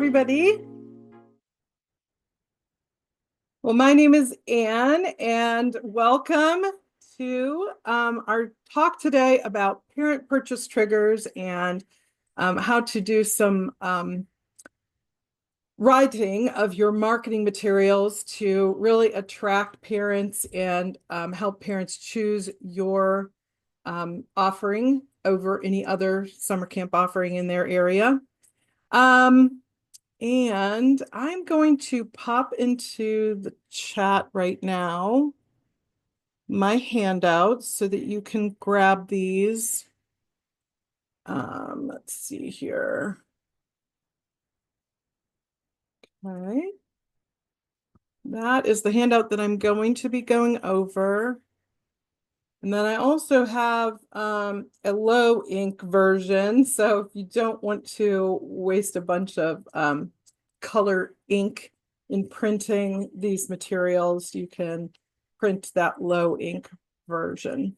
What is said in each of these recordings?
everybody. Well, my name is Anne, and welcome to our talk today about parent purchase triggers and how to do some writing of your marketing materials to really attract parents and help parents choose your offering over any other summer camp offering in their area. And I'm going to pop into the chat right now my handouts so that you can grab these. Let's see here. Okay. That is the handout that I'm going to be going over. And then I also have a low ink version. So if you don't want to waste a bunch of color ink in printing these materials, you can print that low ink version.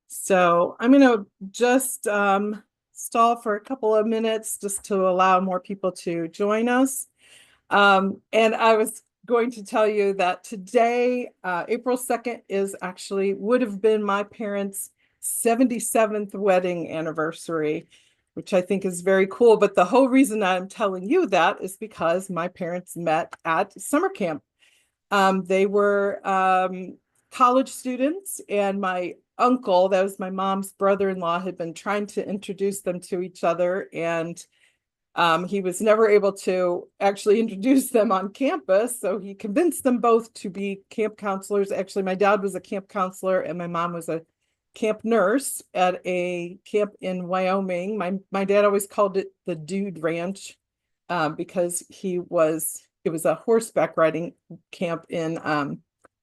So I'm going to just stall for a couple of minutes just to allow more people to join us. And I was going to tell you that today, April 2nd, would have been my parents' 77th wedding anniversary, which I think is very cool. But the whole reason I'm telling you that is because my parents met at summer camp. They were college students, and my uncle, that was my mom's brother-in-law, had been trying to introduce them to each other, and he was never able to actually introduce them on campus, so he convinced them both to be camp counselors. Actually, my dad was a camp counselor and my mom was a camp nurse at a camp in Wyoming. My dad always called it the Dude Ranch because it was a horseback riding camp in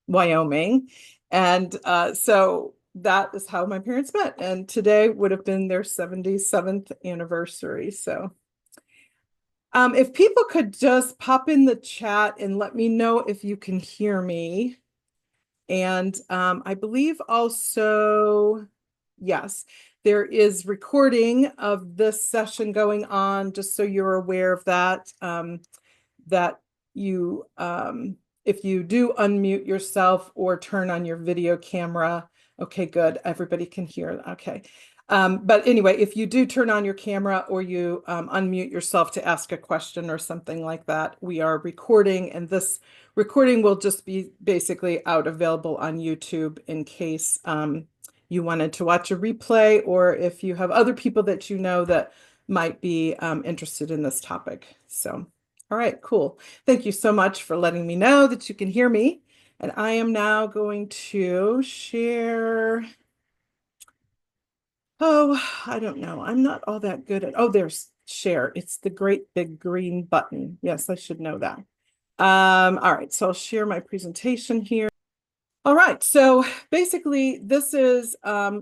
Wyoming. And so that is how my parents met. And today would have been their 77th anniversary. So if people could just pop in the chat and let me know if you can hear me. And I believe also, yes, there is recording of this session going on, just so you're aware of that, that you, if you do unmute yourself or turn on your video camera, okay, good, everybody can hear, okay. But anyway, if you do turn on your camera or you unmute yourself to ask a question or something like that, we are recording, and this recording will just be basically available on YouTube in case you wanted to watch a replay, or if you have other people that you know that might be interested in this topic. So, all right, cool. Thank you so much for letting me know that you can hear me. And I am now going to share. Oh, I don't know. I'm not all that good at, there's share. It's the great big green button. Yes, I should know that. All right, so I'll share my presentation here. All right, so basically this is a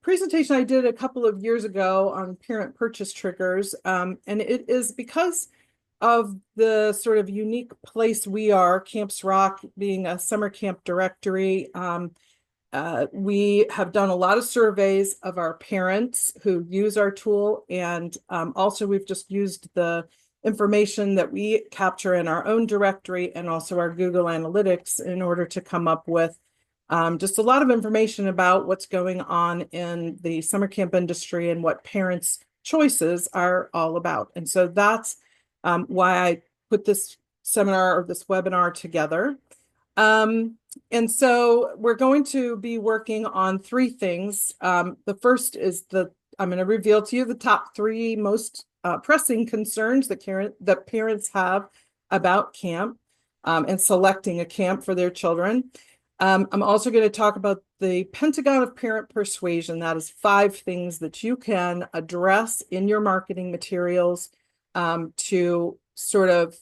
presentation I did a couple of years ago on parent purchase triggers. And it is because of the sort of unique place we are, Camps Rock being a summer camp directory. We have done a lot of surveys of our parents who use our tool, and also we've just used the information that we capture in our own directory and also our Google Analytics in order to come up with just a lot of information about what's going on in the summer camp industry and what parents' choices are all about. And so that's why I put this seminar or this webinar together. And so we're going to be working on three things. The first is I'm going to reveal to you the top three most pressing concerns that parents have about camp and selecting a camp for their children. I'm also going to talk about the Pentagon of Parent Persuasion. That is 5 things that you can address in your marketing materials to sort of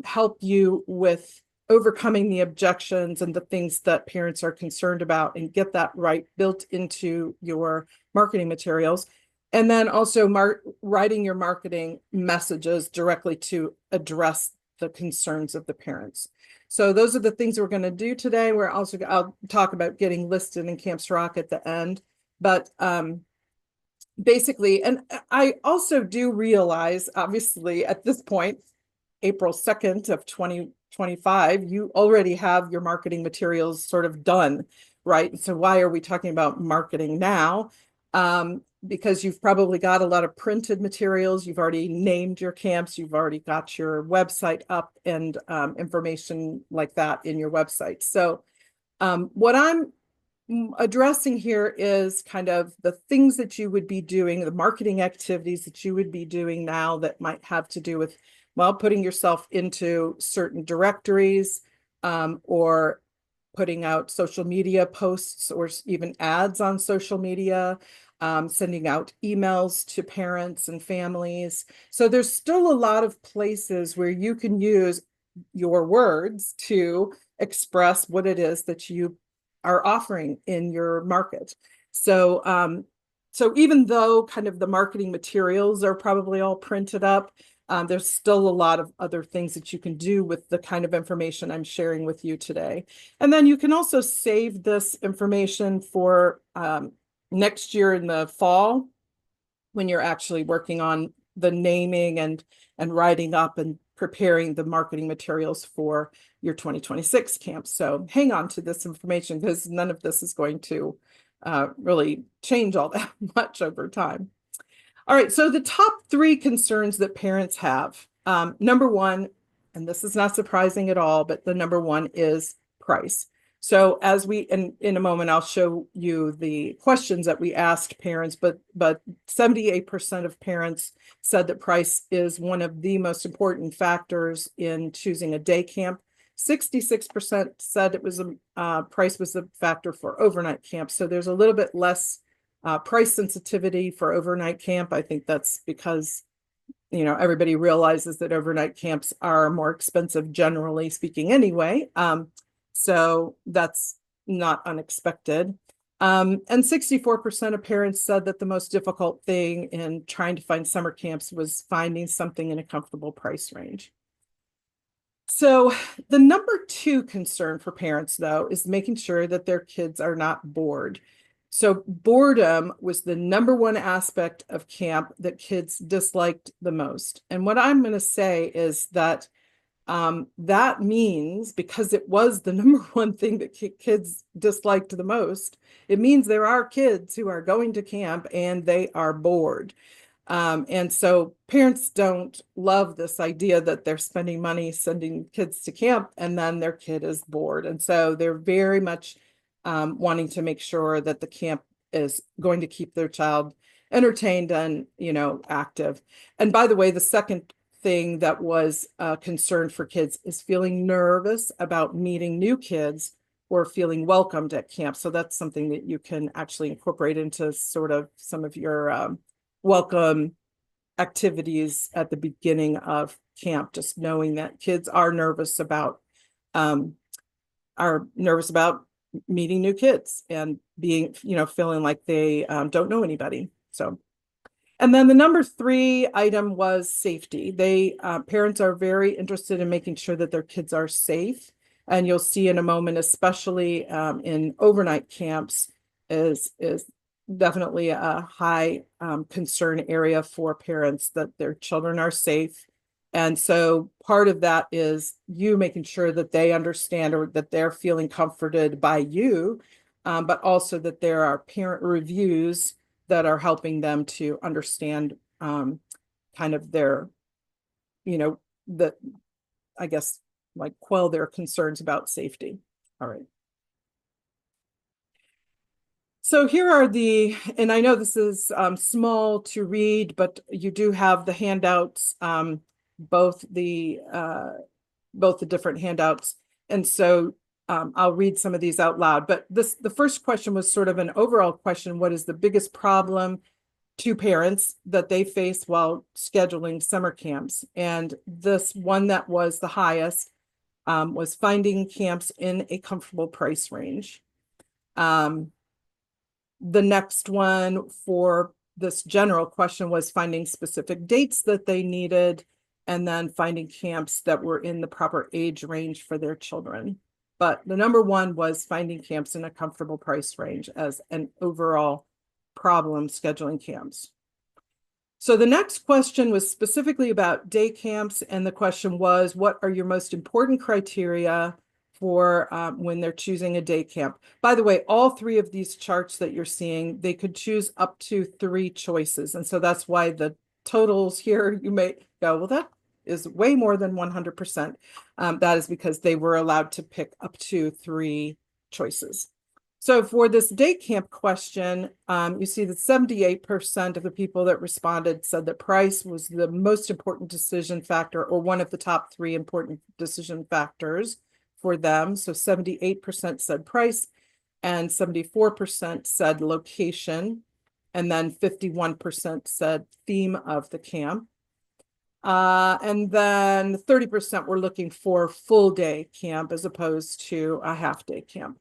help you with overcoming the objections and the things that parents are concerned about, and get that built into your marketing materials. And then also writing your marketing messages directly to address the concerns of the parents. So those are the things we're going to do today. I'll talk about getting listed in Camps Rock at the end. But basically, and I also do realize, obviously, at this point, April 2nd of 2025, you already have your marketing materials sort of done, right? So why are we talking about marketing now? Because you've probably got a lot of printed materials, you've already named your camps, you've already got your website up and information like that in your website. So what I'm addressing here is kind of the things that you would be doing, the marketing activities that you would be doing now that might have to do with, well, putting yourself into certain directories, or putting out social media posts or even ads on social media, sending out emails to parents and families. So there's still a lot of places where you can use your words to express what it is that you are offering in your market. So, so even though kind of the marketing materials are probably all printed up, there's still a lot of other things that you can do with the kind of information I'm sharing with you today. And then you can also save this information for next year in the fall, when you're actually working on the naming and writing up and preparing the marketing materials for your 2026 camp. So hang on to this information because none of this is going to really change all that much over time. All right, so the top three concerns that parents have. Number one, and this is not surprising at all, but the number one is price. So as we, in a moment, I'll show you the questions that we asked parents, but 78% of parents said that price is one of the most important factors in choosing a day camp. 66% said it was price was a factor for overnight camp. So there's a little bit less price sensitivity for overnight camp. I think that's because, you know, everybody realizes that overnight camps are more expensive, generally speaking, anyway. So that's not unexpected. And 64% of parents said that the most difficult thing in trying to find summer camps was finding something in a comfortable price range. So the number two concern for parents, though, is making sure that their kids are not bored. So boredom was the number one aspect of camp that kids disliked the most. And what I'm going to say is that that means, because it was the number one thing that kids disliked the most, it means there are kids who are going to camp and they are bored. And so parents don't love this idea that they're spending money sending kids to camp and then their kid is bored. And so they're very much wanting to make sure that the camp is going to keep their child entertained and, you know, active. And by the way, the second thing that was a concern for kids is feeling nervous about meeting new kids or feeling welcomed at camp. So that's something that you can actually incorporate into sort of some of your welcome activities at the beginning of camp, just knowing that kids are nervous about meeting new kids and being, you know, feeling like they don't know anybody. So, and then the number three item was safety. Parents are very interested in making sure that their kids are safe. And you'll see in a moment, especially in overnight camps, is definitely a high concern area for parents, that their children are safe. And so part of that is you making sure that they understand or that they're feeling comforted by you, but also that there are parent reviews that are helping them to understand kind of their, you know, I guess, like quell their concerns about safety. All right. So here are and I know this is small to read, but you do have the handouts, both the different handouts. And so I'll read some of these out loud. But the first question was sort of an overall question: what is the biggest problem to parents that they face while scheduling summer camps? And this one that was the highest was finding camps in a comfortable price range. The next one for this general question was finding specific dates that they needed, and then finding camps that were in the proper age range for their children. But the number one was finding camps in a comfortable price range as an overall problem scheduling camps. So the next question was specifically about day camps, and the question was, what are your most important criteria for when they're choosing a day camp? By the way, all three of these charts that you're seeing, they could choose up to 3 choices. And so that's why the totals here, you may go, well, that is way more than 100%. That is because they were allowed to pick up to 3 choices. So for this day camp question, you see that 78% of the people that responded said that price was the most important decision factor, or one of the top 3 important decision factors for them. So 78% said price, and 74% said location, and then 51% said theme of the camp. And then 30% were looking for full day camp as opposed to a half day camp.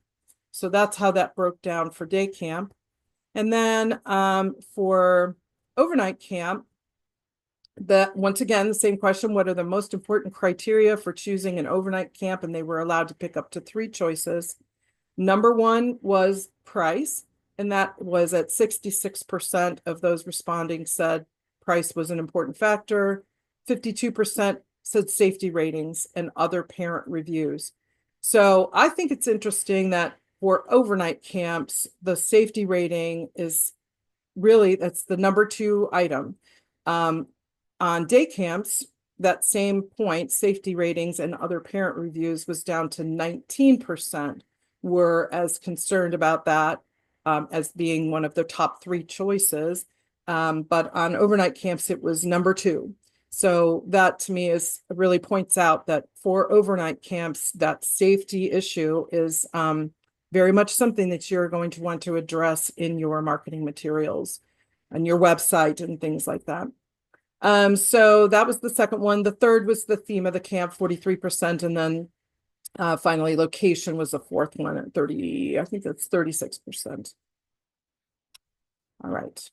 So that's how that broke down for day camp. And then for overnight camp, once again, the same question, what are the most important criteria for choosing an overnight camp? And they were allowed to pick up to 3 choices. Number 1 was price, and that was at 66% of those responding said price was an important factor. 52% said safety ratings and other parent reviews. So I think it's interesting that for overnight camps, the safety rating is really, that's the number 2 item. On day camps, that same point, safety ratings and other parent reviews, was down to 19% were as concerned about that as being one of their top 3 choices. But on overnight camps, it was number 2. So that to me really points out that for overnight camps, that safety issue is very much something that you're going to want to address in your marketing materials and your website and things like that. So that was the second one. The third was the theme of the camp, 43%. And then finally, location was the fourth one at 30, I think that's 36%. All right.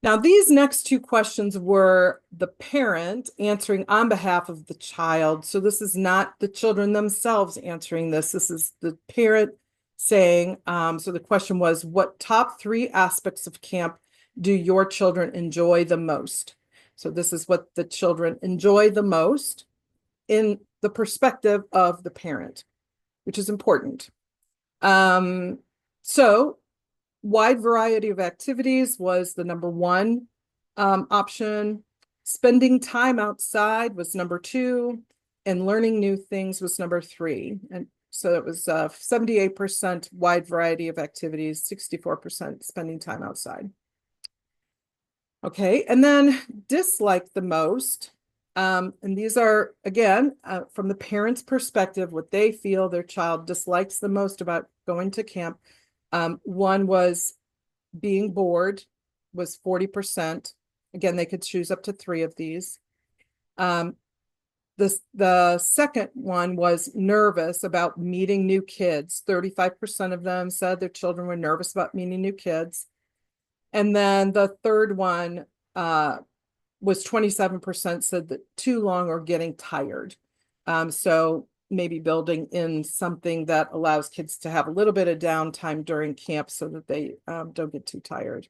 Now, these next 2 questions were the parent answering on behalf of the child. So this is not the children themselves answering this. This is the parent saying, so the question was, what top 3 aspects of camp do your children enjoy the most? So this is what the children enjoy the most in the perspective of the parent, which is important. So wide variety of activities was the number 1 option. Spending time outside was number 2, and learning new things was number 3. And so it was 78% wide variety of activities, 64% spending time outside. Okay, and then dislike the most. And these are, again, from the parent's perspective, what they feel their child dislikes the most about going to camp. 1 was being bored, was 40%. Again, they could choose up to 3 of these. The second one was nervous about meeting new kids. 35% of them said their children were nervous about meeting new kids. And then the third one was 27% said that too long or getting tired. So maybe building in something that allows kids to have a little bit of downtime during camp so that they don't get too tired.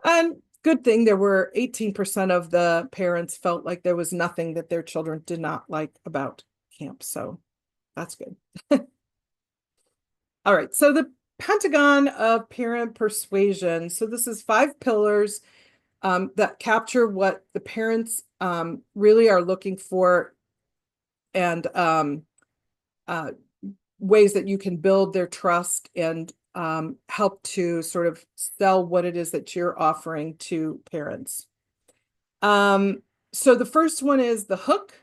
And good thing, there were 18% of the parents felt like there was nothing that their children did not like about camp. So that's good. All right, so the Pentagon of Parent Persuasion. So this is 5 pillars that capture what the parents really are looking for, and ways that you can build their trust and help to sort of sell what it is that you're offering to parents. So the first one is the hook.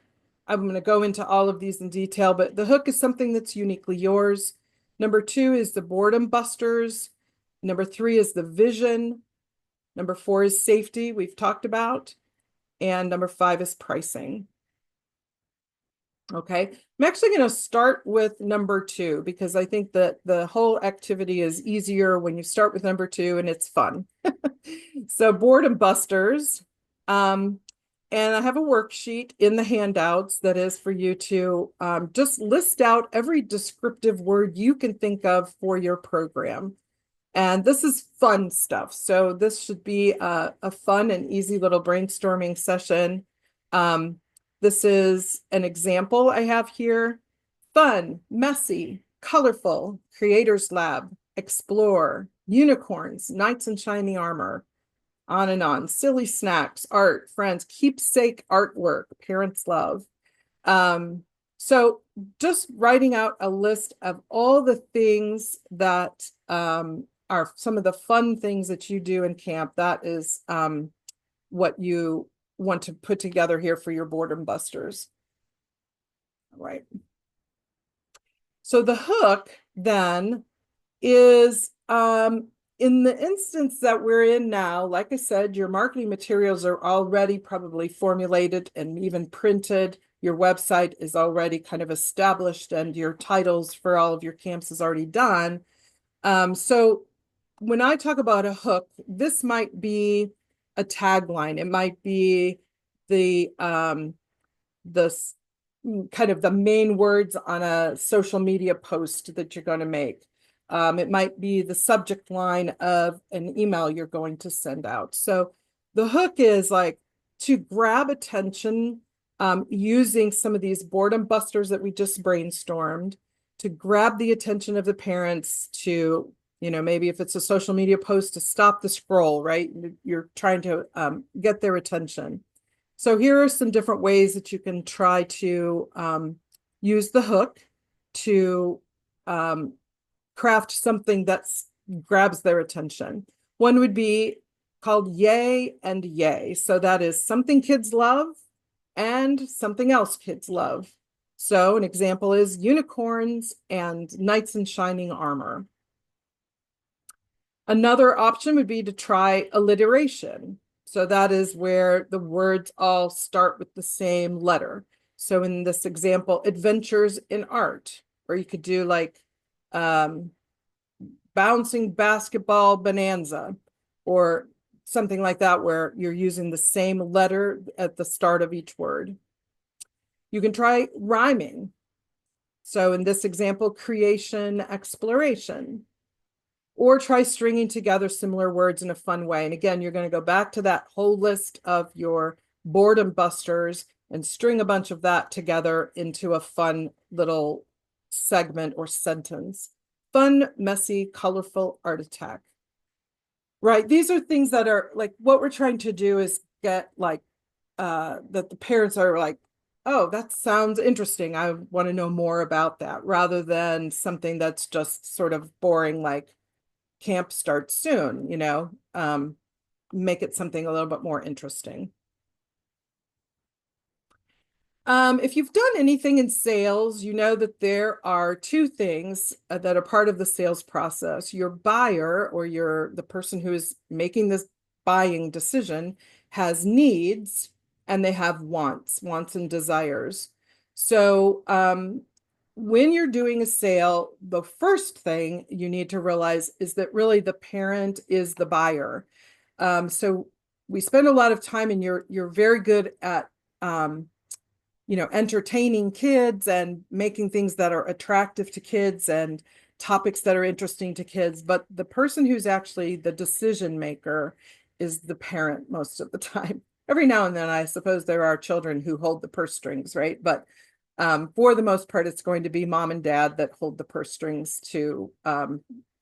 I'm going to go into all of these in detail, but the hook is something that's uniquely yours. Number 2 is the boredom busters. Number 3 is the vision. Number 4 is safety, we've talked about. And number 5 is pricing. Okay, I'm actually going to start with number 2 because I think that the whole activity is easier when you start with number 2 and it's fun. So boredom busters. And I have a worksheet in the handouts that is for you to just list out every descriptive word you can think of for your program. And this is fun stuff. So this should be a fun and easy little brainstorming session. This is an example I have here. Fun, messy, colorful, creators lab, explore, unicorns, knights in shiny armor, on and on, silly snacks, art, friends, keepsake artwork, parents love. So just writing out a list of all the things that are some of the fun things that you do in camp. That is what you want to put together here for your boredom busters. All right. So the hook then is in the instance that we're in now, like I said, your marketing materials are already probably formulated and even printed. Your website is already kind of established and your titles for all of your camps is already done. So when I talk about a hook, this might be a tagline. It might be the kind of the main words on a social media post that you're going to make. It might be the subject line of an email you're going to send out. So the hook is like to grab attention using some of these boredom busters that we just brainstormed, to grab the attention of the parents, to, you know, maybe if it's a social media post, to stop the scroll, right? You're trying to get their attention. So here are some different ways that you can try to use the hook to craft something that grabs their attention. One would be called Yay and Yay. So that is something kids love and something else kids love. So an example is unicorns and knights in shining armor. Another option would be to try alliteration. So that is where the words all start with the same letter. So in this example, adventures in art, or you could do like bouncing basketball bonanza, or something like that, where you're using the same letter at the start of each word. You can try rhyming. So in this example, creation, exploration. Or try stringing together similar words in a fun way. And again, you're going to go back to that whole list of your boredom busters and string a bunch of that together into a fun little segment or sentence. Fun, messy, colorful art attack. Right. These are things that are like what we're trying to do is get like that the parents are like, oh, that sounds interesting. I want to know more about that, rather than something that's just sort of boring, like camp starts soon, you know, make it something a little bit more interesting. If you've done anything in sales, you know that there are two things that are part of the sales process. Your buyer, or the person who is making this buying decision, has needs and they have wants and desires. So when you're doing a sale, the first thing you need to realize is that really the parent is the buyer. So we spend a lot of time, and you're very good at you know, entertaining kids and making things that are attractive to kids and topics that are interesting to kids. But the person who's actually the decision maker is the parent most of the time. Every now and then, I suppose there are children who hold the purse strings, right? But for the most part, it's going to be mom and dad that hold the purse strings to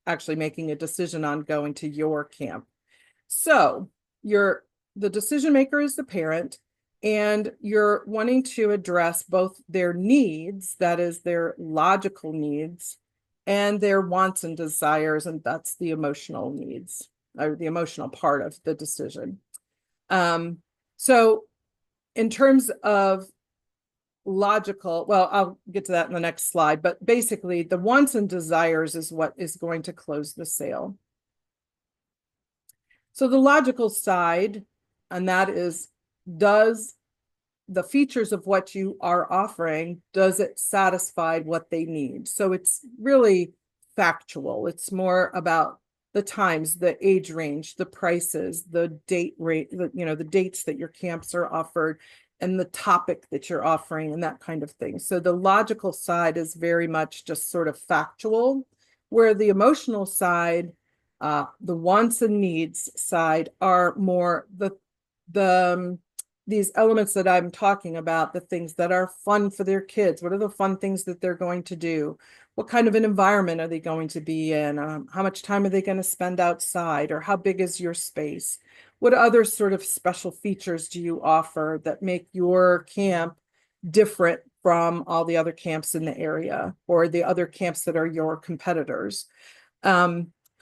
actually making a decision on going to your camp. So the decision maker is the parent, and you're wanting to address both their needs, that is their logical needs, and their wants and desires, and that's the emotional needs, or the emotional part of the decision. So in terms of logical, well, I'll get to that in the next slide, but basically the wants and desires is what is going to close the sale. So the logical side, and that is, does the features of what you are offering, does it satisfy what they need? So it's really factual. It's more about the times, the age range, the prices, the date rate, the dates that your camps are offered, and the topic that you're offering, and that kind of thing. So the logical side is very much just sort of factual, where the emotional side The wants and needs side are more these elements that I'm talking about, the things that are fun for their kids. What are the fun things that they're going to do? What kind of an environment are they going to be in? How much time are they going to spend outside? Or how big is your space? What other sort of special features do you offer that make your camp different from all the other camps in the area or the other camps that are your competitors?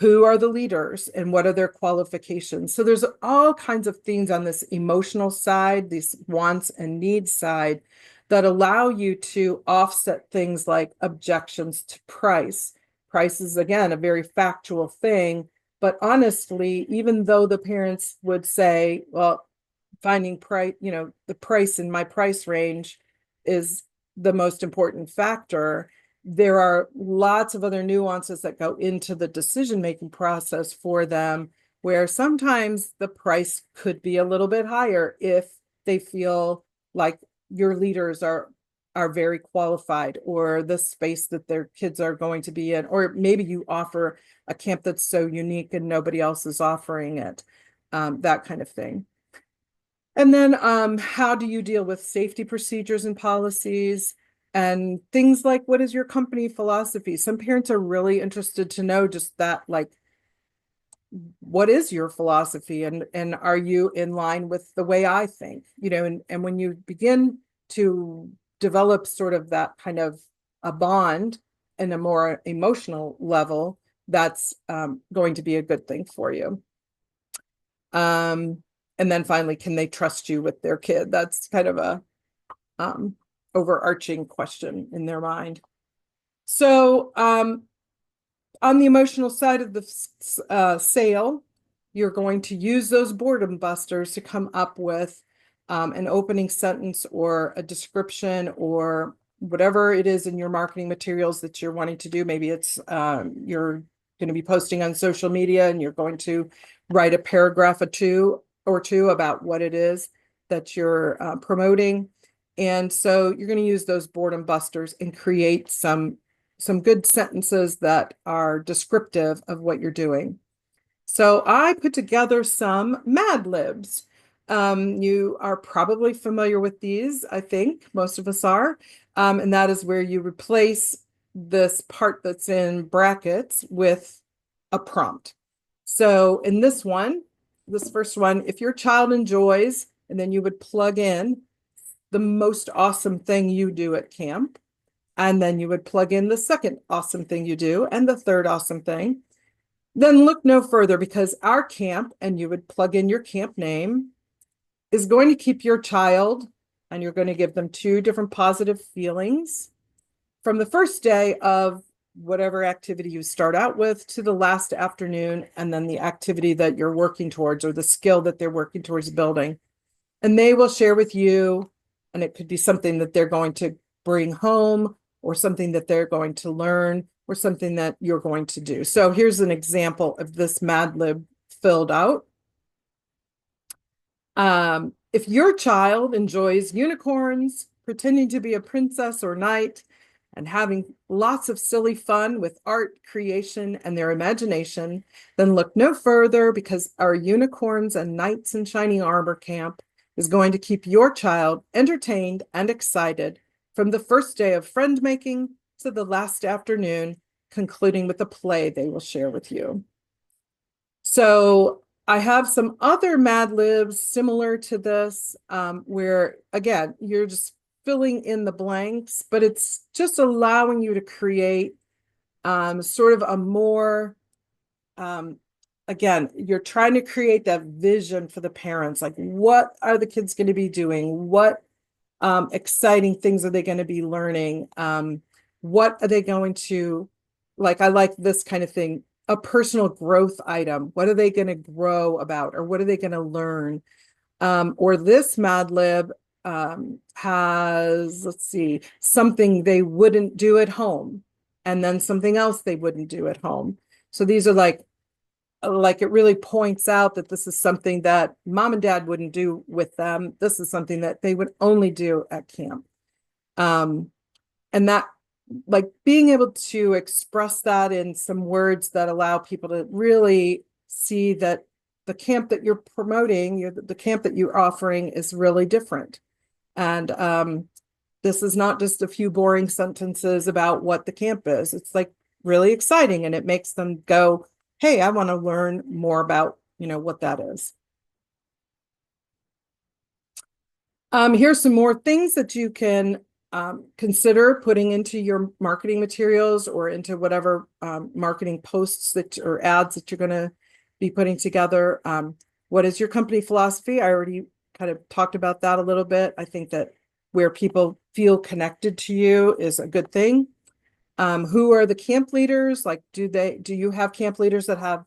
Who are the leaders and what are their qualifications? So there's all kinds of things on this emotional side, these wants and needs side, that allow you to offset things like objections to price. Price is, again, a very factual thing, but honestly, even though the parents would say, well, finding price, the price in my price range is the most important factor, there are lots of other nuances that go into the decision-making process for them, where sometimes the price could be a little bit higher if they feel like your leaders are very qualified, or the space that their kids are going to be in, or maybe you offer a camp that's so unique and nobody else is offering it, that kind of thing. And then how do you deal with safety procedures and policies and things like, what is your company philosophy? Some parents are really interested to know just that, like, what is your philosophy, and are you in line with the way I think? And when you begin to develop sort of that kind of a bond in a more emotional level, that's going to be a good thing for you. And then finally, can they trust you with their kid? That's kind of a overarching question in their mind. So on the emotional side of the sale, you're going to use those boredom busters to come up with an opening sentence or a description or whatever it is in your marketing materials that you're wanting to do. Maybe it's you're going to be posting on social media and you're going to write a paragraph or two about what it is that you're promoting. And so you're going to use those boredom busters and create some good sentences that are descriptive of what you're doing. So I put together some Mad Libs. You are probably familiar with these, I think most of us are. And that is where you replace this part that's in brackets with a prompt. So in this first one, if your child enjoys, and then you would plug in the most awesome thing you do at camp. And then you would plug in the second awesome thing you do and the third awesome thing. Then look no further, because our camp, and you would plug in your camp name, is going to keep your child, and you're going to give them 2 different positive feelings from the first day of whatever activity you start out with to the last afternoon, and then the activity that you're working towards or the skill that they're working towards building. And they will share with you, and it could be something that they're going to bring home or something that they're going to learn or something that you're going to do. So here's an example of this Mad Lib filled out. If your child enjoys unicorns, pretending to be a princess or knight, and having lots of silly fun with art, creation, and their imagination, then look no further, because our Unicorns and Knights in Shining Armor camp is going to keep your child entertained and excited from the first day of friend making to the last afternoon, concluding with a play they will share with you. So I have some other Mad Libs similar to this, where, again, you're just filling in the blanks, but it's just allowing you to create sort of a more, again, you're trying to create that vision for the parents. Like, what are the kids going to be doing? What exciting things are they going to be learning? What are they going to, like, I like this kind of thing, a personal growth item. What are they going to grow about, or what are they going to learn? Or this Mad Lib has, let's see, something they wouldn't do at home, and then something else they wouldn't do at home. So these are like it really points out that this is something that mom and dad wouldn't do with them. This is something that they would only do at camp. And like being able to express that in some words that allow people to really see that the camp that you're promoting, the camp that you're offering is really different. And this is not just a few boring sentences about what the camp is. It's like really exciting, and it makes them go, hey, I want to learn more about, what that is. Here's some more things that you can consider putting into your marketing materials or into whatever marketing posts or ads that you're going to be putting together. What is your company philosophy? I already kind of talked about that a little bit. I think that where people feel connected to you is a good thing. Who are the camp leaders? Like, do you have camp leaders that have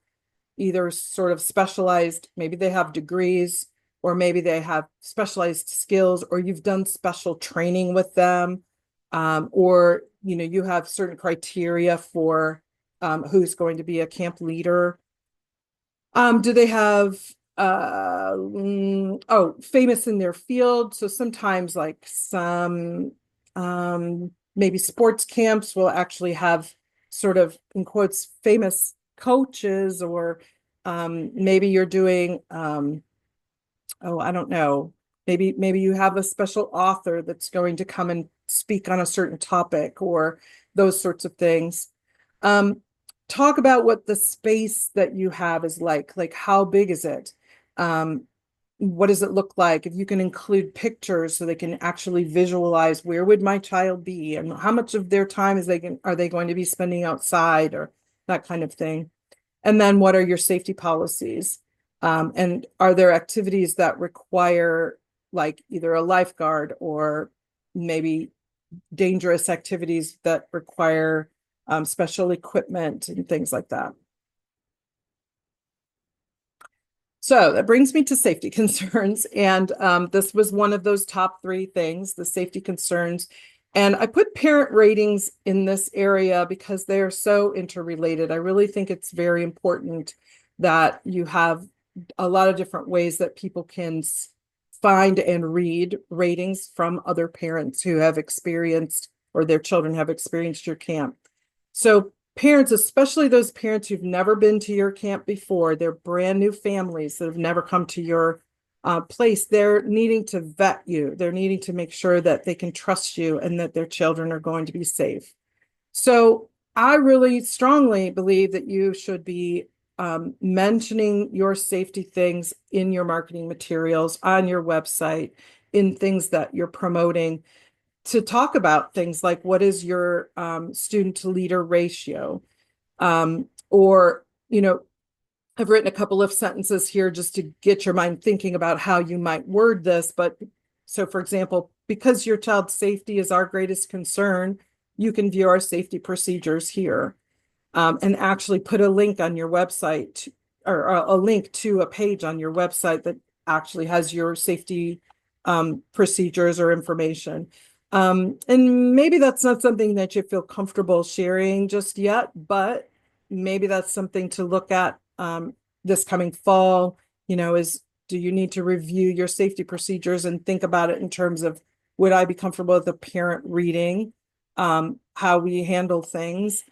either sort of specialized, maybe they have degrees, or maybe they have specialized skills, or you've done special training with them, or you have certain criteria for who's going to be a camp leader. Do they have famous in their field? So sometimes like some maybe sports camps will actually have sort of, in quotes, famous coaches, or maybe you're doing I don't know, maybe you have a special author that's going to come and speak on a certain topic, or those sorts of things. Talk about what the space that you have is like how big is it? What does it look like? If you can include pictures so they can actually visualize where would my child be, and how much of their time are they going to be spending outside, or that kind of thing. And then what are your safety policies? And are there activities that require like either a lifeguard, or maybe dangerous activities that require special equipment and things like that? So that brings me to safety concerns. And this was one of those top 3 things, the safety concerns. And I put parent ratings in this area because they are so interrelated. I really think it's very important that you have a lot of different ways that people can find and read ratings from other parents who have experienced, or their children have experienced, your camp. So parents, especially those parents who've never been to your camp before, they're brand new families that have never come to your place, they're needing to vet you. They're needing to make sure that they can trust you and that their children are going to be safe. So I really strongly believe that you should be mentioning your safety things in your marketing materials, on your website, in things that you're promoting, to talk about things like what is your student to leader ratio, or I've written a couple of sentences here just to get your mind thinking about how you might word this. But so, for example, because your child's safety is our greatest concern, you can view our safety procedures here, and actually put a link on your website, or a link to a page on your website that actually has your safety procedures or information. And maybe that's not something that you feel comfortable sharing just yet, but maybe that's something to look at this coming fall. Do you need to review your safety procedures and think about it in terms of, would I be comfortable with a parent reading how we handle things?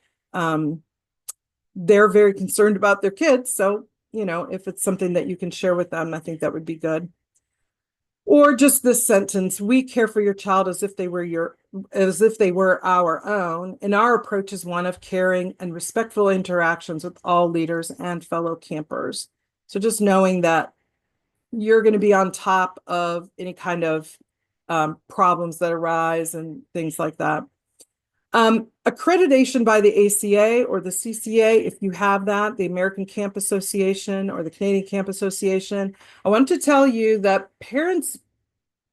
They're very concerned about their kids, so if it's something that you can share with them, I think that would be good. Or just this sentence: we care for your child as if they were our own, and our approach is one of caring and respectful interactions with all leaders and fellow campers. So just knowing that you're going to be on top of any kind of problems that arise and things like that. Accreditation by the ACA or the CCA, if you have that, the American Camp Association or the Canadian Camp Association. I want to tell you that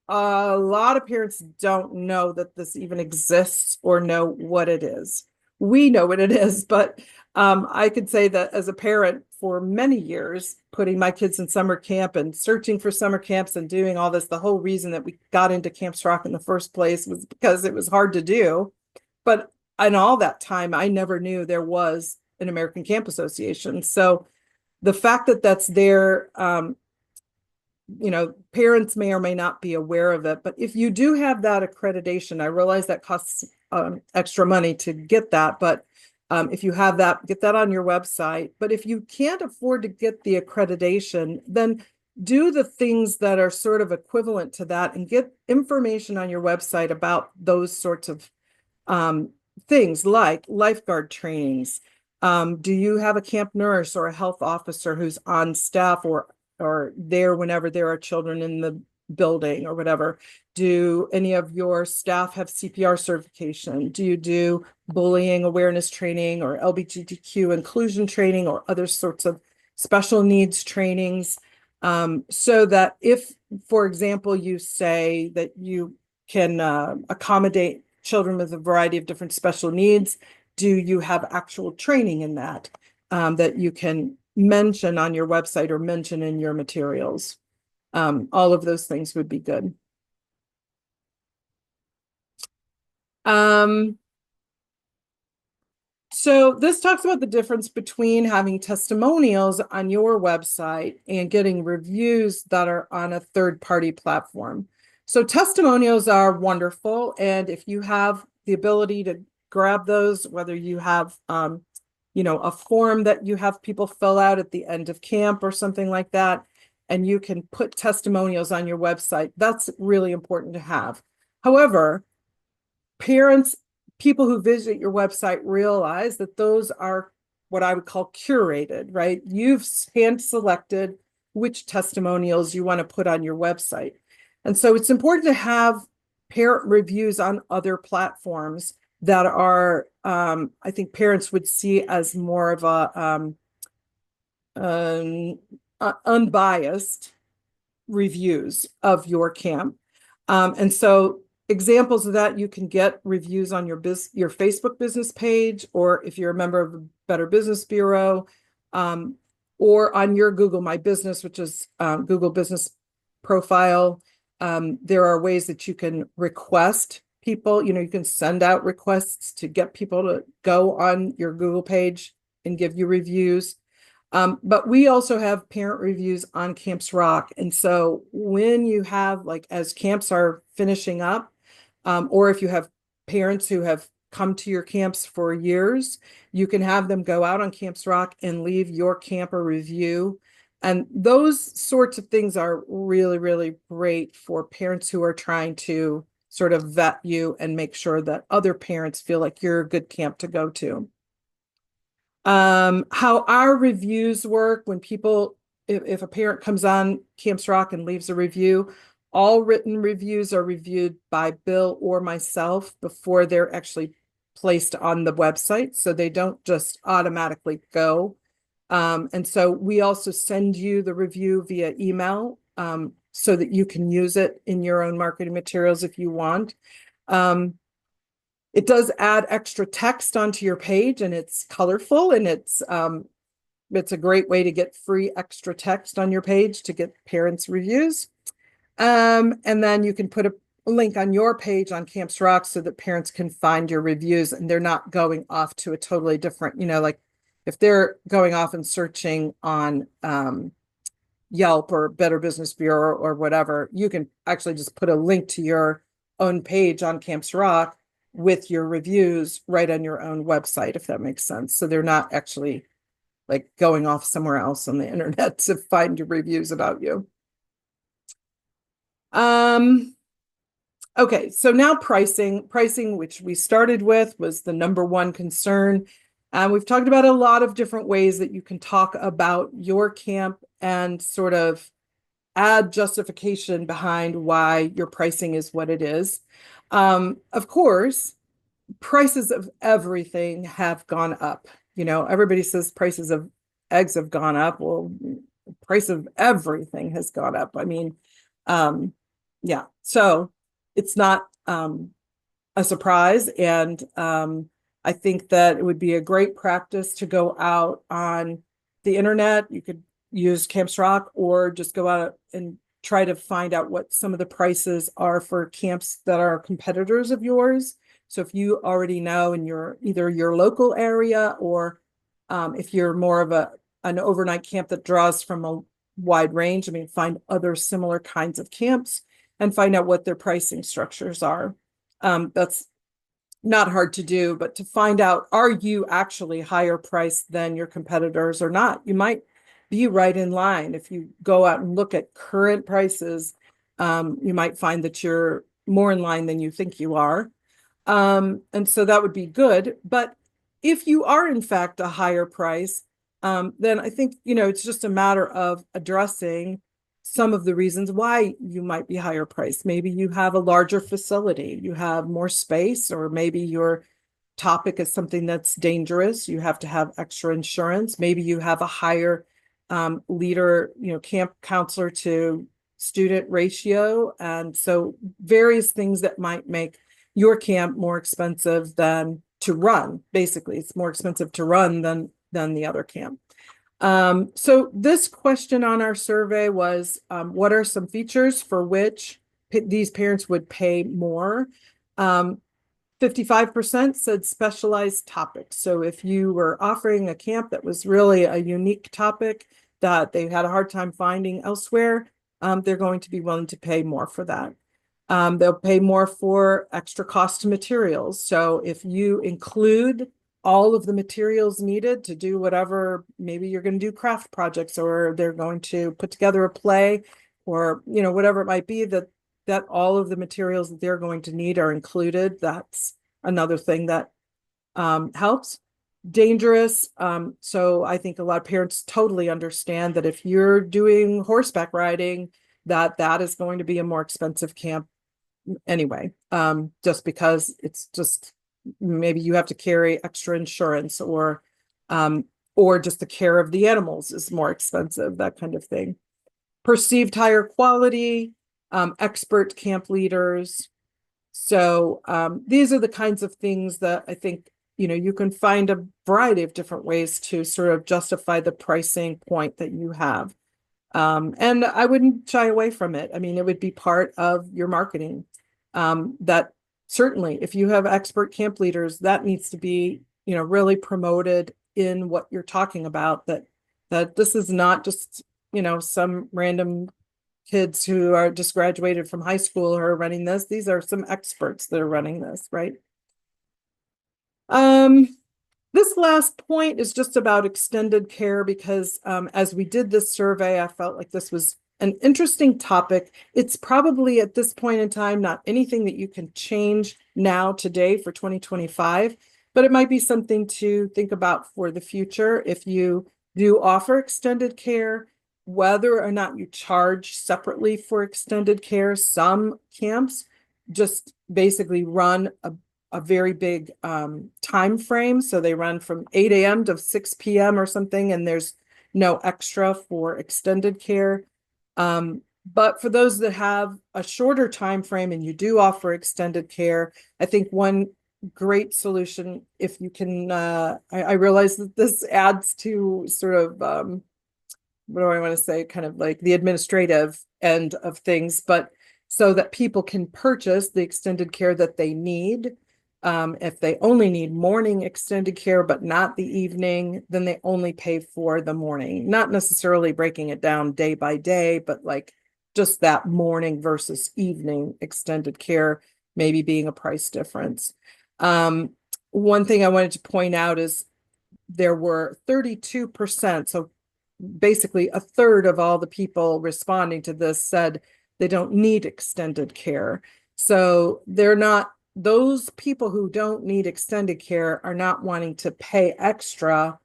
a lot of parents don't know that this even exists or know what it is. We know what it is, but I could say that as a parent for many years, putting my kids in summer camp and searching for summer camps and doing all this, the whole reason that we got into Camps Rock in the first place was because it was hard to do. But in all that time, I never knew there was an American Camp Association. So the fact that that's there, parents may or may not be aware of it. But if you do have that accreditation, I realize that costs extra money to get that. But if you have that, get that on your website. But if you can't afford to get the accreditation, then do the things that are sort of equivalent to that and get information on your website about those sorts of things like lifeguard trainings. Do you have a camp nurse or a health officer who's on staff or there whenever there are children in the building or whatever? Do any of your staff have CPR certification? Do you do bullying awareness training or LGBTQ inclusion training or other sorts of special needs trainings? So that if, for example, you say that you can accommodate children with a variety of different special needs, do you have actual training in that that you can mention on your website or mention in your materials? All of those things would be good. So this talks about the difference between having testimonials on your website and getting reviews that are on a third-party platform. So testimonials are wonderful, and if you have the ability to grab those, whether you have a form that you have people fill out at the end of camp or something like that, and you can put testimonials on your website, that's really important to have. However, people who visit your website realize that those are what I would call curated, right? You've hand-selected which testimonials you want to put on your website. And so it's important to have parent reviews on other platforms that are, I think parents would see as more of a unbiased reviews of your camp. And so examples of that, you can get reviews on your Facebook business page, or if you're a member of the Better Business Bureau, or on your Google My Business, which is Google Business Profile. There are ways that you can request people, you can send out requests to get people to go on your Google page and give you reviews. But we also have parent reviews on Camps Rock. And so when you have, as camps are finishing up, or if you have parents who have come to your camps for years, you can have them go out on Camps Rock and leave your camp a review. And those sorts of things are really, really great for parents who are trying to sort of vet you and make sure that other parents feel like you're a good camp to go to. How our reviews work when if a parent comes on Camps Rock and leaves a review, all written reviews are reviewed by Bill or myself before they're actually placed on the website, so they don't just automatically go. And so we also send you the review via email so that you can use it in your own marketing materials if you want. It does add extra text onto your page, and it's colorful, and it's a great way to get free extra text on your page to get parents' reviews. And then you can put a link on your page on Camps Rock so that parents can find your reviews and they're not going off to a totally different, like if they're going off and searching on Yelp or Better Business Bureau or whatever, you can actually just put a link to your own page on Camps Rock with your reviews right on your own website, if that makes sense. So they're not actually going off somewhere else on the internet to find your reviews about you. Okay, so now pricing, which we started with, was the number one concern. We've talked about a lot of different ways that you can talk about your camp and sort of add justification behind why your pricing is what it is. Of course, prices of everything have gone up. Everybody says prices of eggs have gone up. Well, the price of everything has gone up. I mean, yeah, so it's not a surprise. And I think that it would be a great practice to go out on the internet. You could use Camps Rock or just go out and try to find out what some of the prices are for camps that are competitors of yours. So if you already know in either your local area or if you're more of an overnight camp that draws from a wide range, find other similar kinds of camps and find out what their pricing structures are. That's not hard to do, but to find out, are you actually higher priced than your competitors or not? You might be right in line. If you go out and look at current prices, you might find that you're more in line than you think you are. And so that would be good. But if you are in fact a higher price, then I think, it's just a matter of addressing some of the reasons why you might be higher priced. Maybe you have a larger facility, you have more space, or maybe your topic is something that's dangerous. You have to have extra insurance. Maybe you have a higher leader, camp counselor to student ratio. And so various things that might make your camp more expensive than to run. Basically, it's more expensive to run than the other camp. So this question on our survey was, what are some features for which these parents would pay more? 55% said specialized topics. So if you were offering a camp that was really a unique topic that they had a hard time finding elsewhere, they're going to be willing to pay more for that. They'll pay more for extra cost materials. So if you include all of the materials needed to do whatever, maybe you're going to do craft projects, or they're going to put together a play, or whatever it might be, that all of the materials that they're going to need are included. That's another thing that helps. Dangerous. So I think a lot of parents totally understand that if you're doing horseback riding, that is going to be a more expensive camp anyway, just because it's just maybe you have to carry extra insurance, or just the care of the animals is more expensive, that kind of thing. Perceived higher quality, expert camp leaders. So these are the kinds of things that I think, you can find a variety of different ways to sort of justify the pricing point that you have. And I wouldn't shy away from it. I mean, it would be part of your marketing. That certainly, if you have expert camp leaders, that needs to be, really promoted in what you're talking about, that this is not just, some random kids who are just graduated from high school who are running this. These are some experts that are running this, right? This last point is just about extended care, because as we did this survey, I felt like this was an interesting topic. It's probably at this point in time not anything that you can change now today for 2025, but it might be something to think about for the future. If you do offer extended care, whether or not you charge separately for extended care. Some camps just basically run a very big time frame. So they run from 8 a.m. to 6 p.m. or something, and there's no extra for extended care. But for those that have a shorter time frame and you do offer extended care, I think one great solution, if you can, I realize that this adds to sort of, what do I want to say, kind of like the administrative end of things, but so that people can purchase the extended care that they need. If they only need morning extended care, but not the evening, then they only pay for the morning, not necessarily breaking it down day by day, but like just that morning versus evening extended care, maybe being a price difference. One thing I wanted to point out is there were 32%. So basically a third of all the people responding to this said they don't need extended care. So they're not, those people who don't need extended care are not wanting to pay extra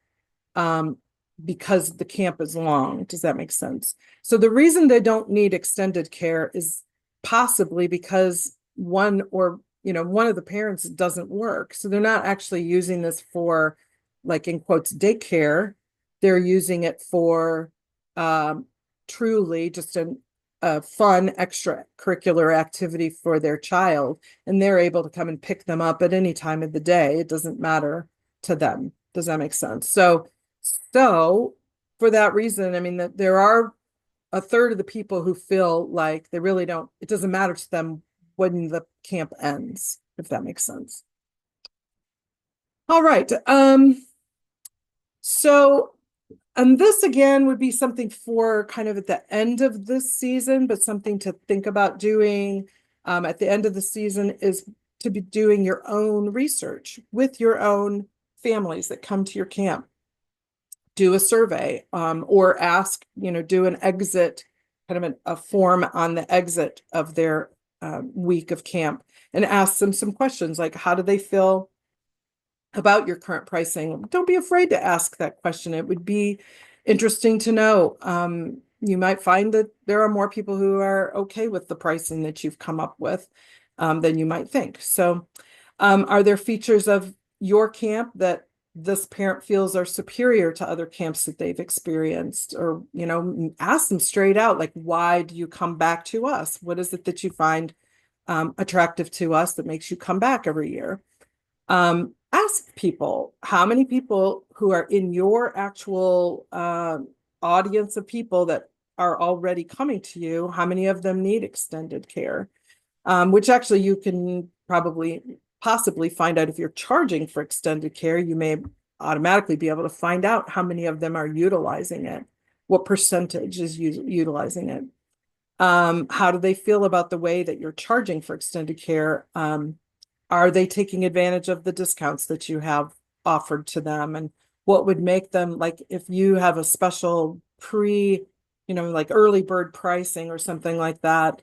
because the camp is long. Does that make sense? So the reason they don't need extended care is possibly because one of the parents doesn't work. So they're not actually using this for, like, in quotes, daycare. They're using it for truly just a fun extracurricular activity for their child, and they're able to come and pick them up at any time of the day. It doesn't matter to them. Does that make sense? So for that reason, I mean, that there are a third of the people who feel like they really don't, it doesn't matter to them when the camp ends, if that makes sense. All right. And this again would be something for kind of at the end of this season, but something to think about doing at the end of the season is to be doing your own research with your own families that come to your camp. Do a survey, or ask, do an exit, kind of a form on the exit of their week of camp, and ask them some questions like, how do they feel about your current pricing? Don't be afraid to ask that question. It would be interesting to know. You might find that there are more people who are okay with the pricing that you've come up with than you might think. So, are there features of your camp that this parent feels are superior to other camps that they've experienced? Or, ask them straight out, like, why do you come back to us? What is it that you find attractive to us that makes you come back every year? Ask people, how many people who are in your actual audience of people that are already coming to you, how many of them need extended care? Which actually you can possibly find out if you're charging for extended care. You may automatically be able to find out how many of them are utilizing it, what percentage is utilizing it. How do they feel about the way that you're charging for extended care? Are they taking advantage of the discounts that you have offered to them? And what would make them, like, if you have a special like early bird pricing or something like that,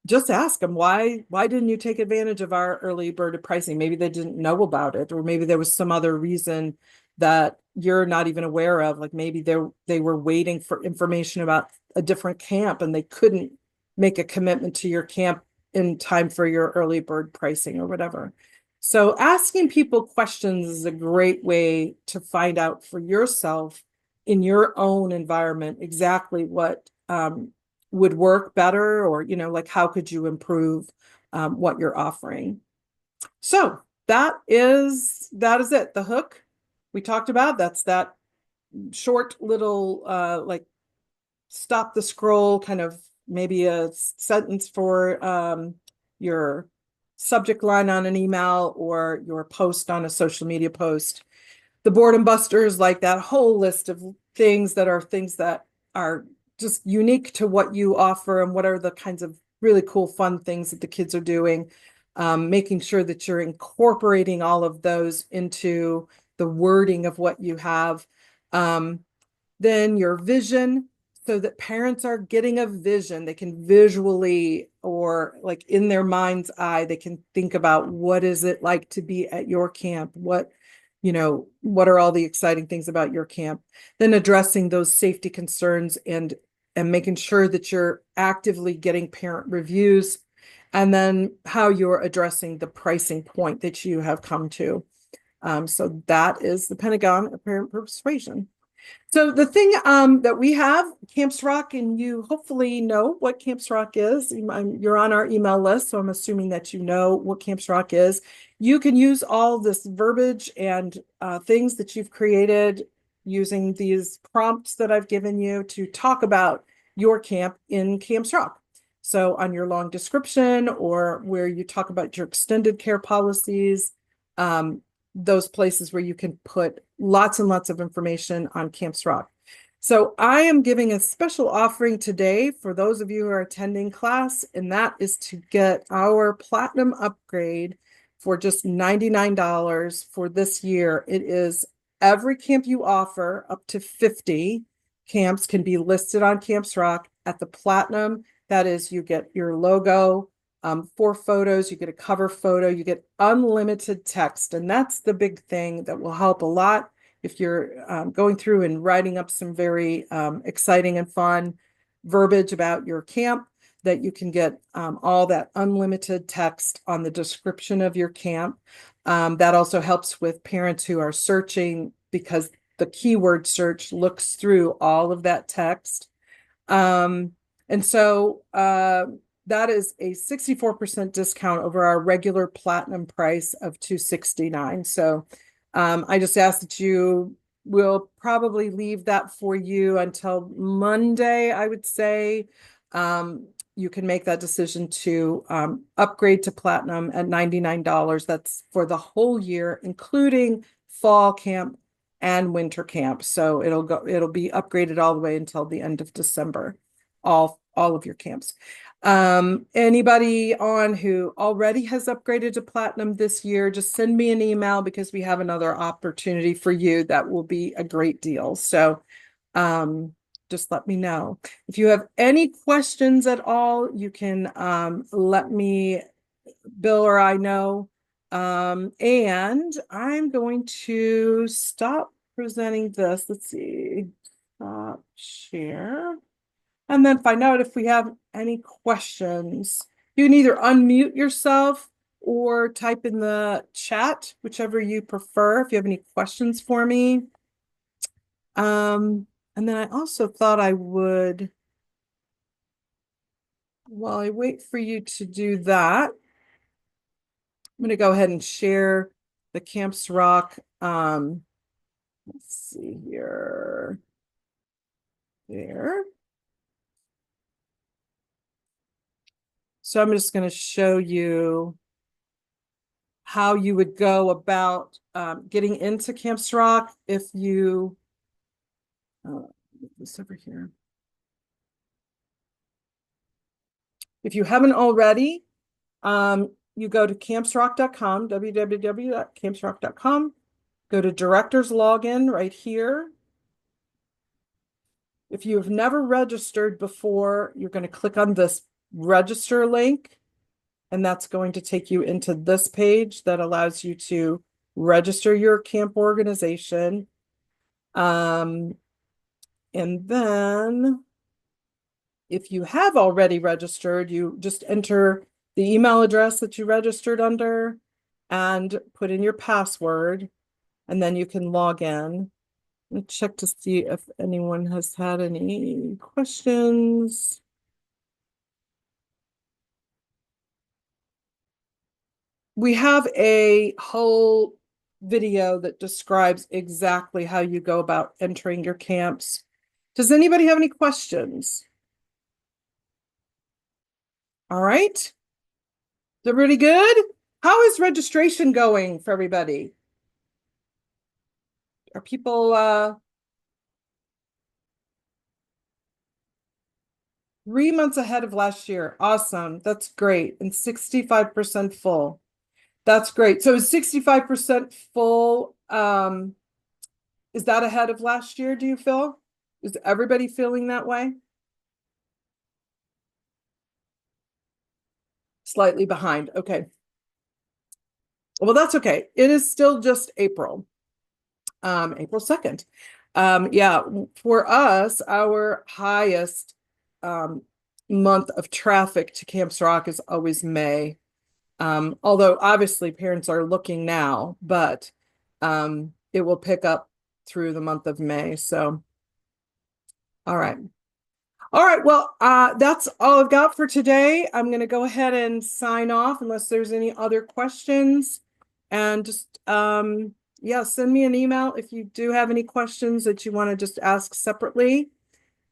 just ask them, why didn't you take advantage of our early bird pricing? Maybe they didn't know about it, or maybe there was some other reason that you're not even aware of. Like maybe they were waiting for information about a different camp and they couldn't make a commitment to your camp in time for your early bird pricing or whatever. So asking people questions is a great way to find out for yourself in your own environment exactly what would work better, or, like, how could you improve what you're offering? So that is it. The hook we talked about, that's that short little like stop the scroll, kind of maybe a sentence for your subject line on an email or your post on a social media post. The boredom busters, like that whole list of things that are just unique to what you offer and what are the kinds of really cool, fun things that the kids are doing. Making sure that you're incorporating all of those into the wording of what you have. Then your vision, so that parents are getting a vision. They can visually, or like in their mind's eye, they can think about, what is it like to be at your camp? What are all the exciting things about your camp? Then addressing those safety concerns and making sure that you're actively getting parent reviews, and then how you're addressing the pricing point that you have come to. So that is the Pentagon of Parent Persuasion. So the thing that we have, Camps Rock, and you hopefully know what Camps Rock is. You're on our email list, so I'm assuming that you know what Camps Rock is. You can use all this verbiage and things that you've created using these prompts that I've given you to talk about your camp in Camps Rock. So on your long description, or where you talk about your extended care policies, those places where you can put lots and lots of information on Camps Rock. So I am giving a special offering today for those of you who are attending class, and that is to get our platinum upgrade for just $99 for this year. It is every camp you offer, up to 50 camps can be listed on Camps Rock at the platinum. That is, you get your logo, 4 photos, you get a cover photo, you get unlimited text. And that's the big thing that will help a lot if you're going through and writing up some very exciting and fun verbiage about your camp, that you can get all that unlimited text on the description of your camp. That also helps with parents who are searching, because the keyword search looks through all of that text. And so that is a 64% discount over our regular platinum price of $269. So I just ask that you will probably leave that for you until Monday, I would say. You can make that decision to upgrade to platinum at $99. That's for the whole year, including fall camp and winter camp. So it'll be upgraded all the way until the end of December. all of your camps. Anybody on who already has upgraded to platinum this year, just send me an email because we have another opportunity for you that will be a great deal. So just let me know. If you have any questions at all, you can let me, Bill or I know. And I'm going to stop presenting this. Let's see. Stop share. And then find out if we have any questions. You can either unmute yourself or type in the chat, whichever you prefer, if you have any questions for me. And then I also thought I would, while I wait for you to do that, I'm going to go ahead and share the Camps Rock. Let's see here. There. So I'm just going to show you how you would go about getting into Camps Rock if you, this over here. If you haven't already, you go to campsrock.com, www.campsrock.com, go to director's login right here. If you have never registered before, you're going to click on this register link, and that's going to take you into this page that allows you to register your camp organization. And then if you have already registered, you just enter the email address that you registered under and put in your password, and then you can log in. Let me check to see if anyone has had any questions. We have a whole video that describes exactly how you go about entering your camps. Does anybody have any questions? All right. Is everybody good? How is registration going for everybody? Are people 3 months ahead of last year? Awesome. That's great. And 65% full. That's great. So is 65% full? Is that ahead of last year, do you feel? Is everybody feeling that way? Slightly behind. Okay. Well, that's okay. It is still just April. April 2nd. Yeah, for us, our highest month of traffic to Camps Rock is always May. Although obviously parents are looking now, but it will pick up through the month of May. So, all right. All right, well, that's all I've got for today. I'm going to go ahead and sign off unless there's any other questions. And just, yeah, send me an email if you do have any questions that you want to just ask separately.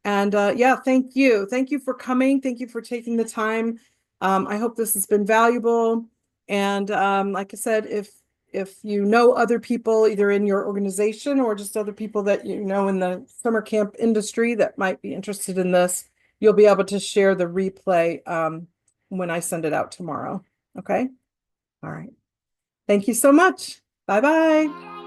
And yeah, thank you. Thank you for coming. Thank you for taking the time. I hope this has been valuable. And like I said, if you know other people either in your organization or just other people that you know in the summer camp industry that might be interested in this, you'll be able to share the replay when I send it out tomorrow. Okay? All right. Thank you so much. Bye-bye.